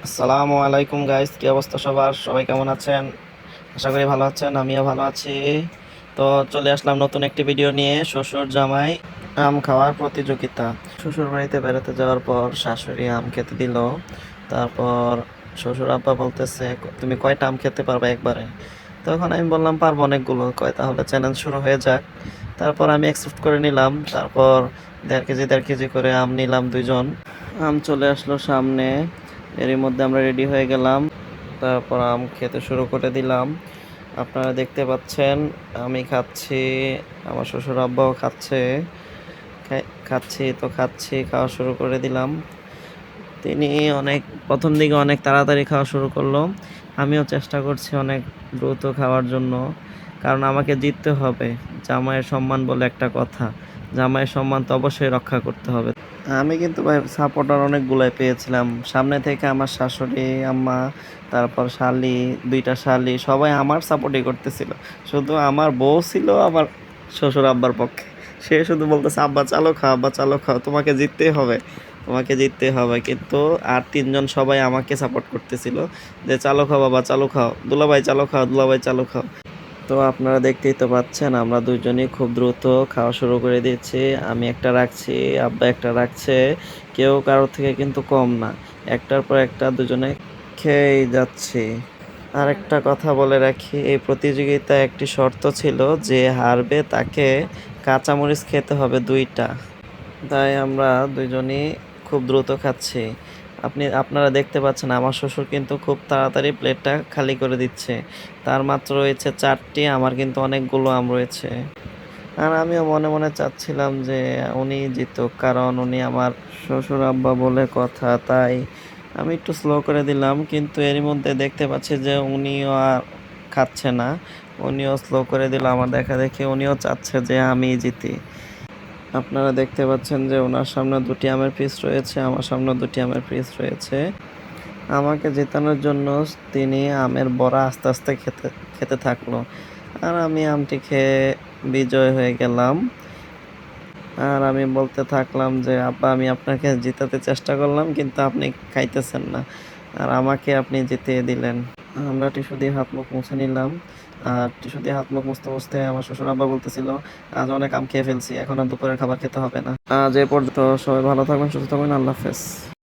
আসসালামু আলাইকুম গাইস, কি অবস্থা সবার? সবাই কেমন আছেন? আশা করি ভালো আছেন, আমিও ভালো আছি। তো চলে আসলাম নতুন একটি ভিডিও নিয়ে। শ্বশুর জামাই আম খাওয়ার প্রতিযোগিতা। শ্বশুর বাড়িতে বেড়াতে যাওয়ার পর শাশুড়ি আম খেতে দিল। তারপর শ্বশুর আব্বা বলতেছে, তুমি কয়টা আম খেতে পারবে একবারে? তখন আমি বললাম, পারবো অনেকগুলো। কয়, তাহলে চ্যালেঞ্জ শুরু হয়ে যাক। তারপর আমি অ্যাকসেপ্ট করে নিলাম। তারপর 1.5 কেজি করে আম নিলাম দুইজন। আম চলে আসলো সামনে, এরই মধ্যে আমরা রেডি হয়ে গেলাম। তারপর আম খেতে শুরু করে দিলাম। আপনারা দেখতে পাচ্ছেন আমি খাচ্ছি, আমার শ্বশুর আব্বাও খাচ্ছে। খাচ্ছি তো খাচ্ছি, খাওয়া শুরু করে দিলাম। তিনি প্রথম দিকে অনেক তাড়াতাড়ি খাওয়া শুরু করলো। আমিও চেষ্টা করছি অনেক দ্রুত খাওয়ার জন্য, কারণ আমাকে জিততে হবে। জামাইয়ের সম্মান বলে একটা কথা, জামাইয়ের সম্মান তো অবশ্যই রক্ষা করতে হবে। আমি কিন্তু ভাই সাপোর্টার অনেকগুলাই পেয়েছিলাম। সামনে থেকে আমার শাশুড়ি আম্মা, তারপর শালি, দুইটা শালি, সবাই আমার সাপোর্টই করতেছিল। শুধু আমার বউ ছিল আমার শ্বশুর আব্বার পক্ষে। সে শুধু বলতেছে, আব্বা চালো খাও, আব্বা চালো খাও, তোমাকে জিততেই হবে, তোমাকে জিততে হবে। কিন্তু আর তিনজন সবাই আমাকে সাপোর্ট করতেছিল, যে চালো খাও বাবা, চালো খাও, দুলাভাই চালো খাও, দুলাভাই চালো খাও। তো আপনারা দেখতেই তো পাচ্ছেন, আমরা দুইজনই খুব দ্রুত খাওয়া শুরু করে দিচ্ছি। আমি একটা রাখছি, আব্বা একটা রাখছে। কেউ কারোর থেকে কিন্তু কম না, একটার পর একটা দুজনে খেয়েই যাচ্ছি। আর একটা কথা বলে রাখি, এই প্রতিযোগিতায় একটি শর্ত ছিল, যে হারবে তাকে কাঁচামরিচ খেতে হবে 2টা। তাই আমরা দুইজনই খুব দ্রুত খাচ্ছি। আপনারা দেখতে পাচ্ছেন আমার শ্বশুর কিন্তু খুব তাড়াতাড়ি প্লেটটা খালি করে দিচ্ছে। তার মাত্র রয়েছে 4টি, আমার কিন্তু অনেকগুলো আম রয়েছে। আর আমিও মনে মনে চাচ্ছিলাম যে উনি জিতুক, কারণ উনি আমার শ্বশুর আব্বা বলে কথা। তাই আমি একটু স্লো করে দিলাম, কিন্তু এরই মধ্যে দেখতে পাচ্ছি যে উনিও আর খাচ্ছে না। উনিও স্লো করে দিল আমার দেখা দেখি, উনিও চাচ্ছে যে আমি জিতি। আপনারা দেখতে পাচ্ছেন যে ওনার সামনে 2টি আমের পিস রয়েছে, আমার সামনে 2টি আমের পিস রয়েছে। আমাকে জেতানোর জন্য তিনি আমের বড়া আস্তে আস্তে খেতে খেতে থাকলো। আর আমি আমটি খেয়ে বিজয় হয়ে গেলাম। আর আমি বলতে থাকলাম যে, আব্বা আমি আপনাকে জেতাতে চেষ্টা করলাম, কিন্তু আপনি খাইতেছেন না, আর আমাকে আপনি জিতিয়ে দিলেন। আমরা টিস্যু দিয়ে হাত মুখ মুছে নিলাম। আর টিস্যু দিয়ে হাত মুখ মুছতে মুছতে আমার শ্বশুর আব্বা বলতেছিল, আজ অনেক আম খেয়ে ফেলছি, এখন আর দুপুরের খাবার খেতে হবে না। আজ এ পর্যন্ত। সবাই ভালো থাকবেন, সুস্থ থাকবেন, আল্লাহ হাফেজ।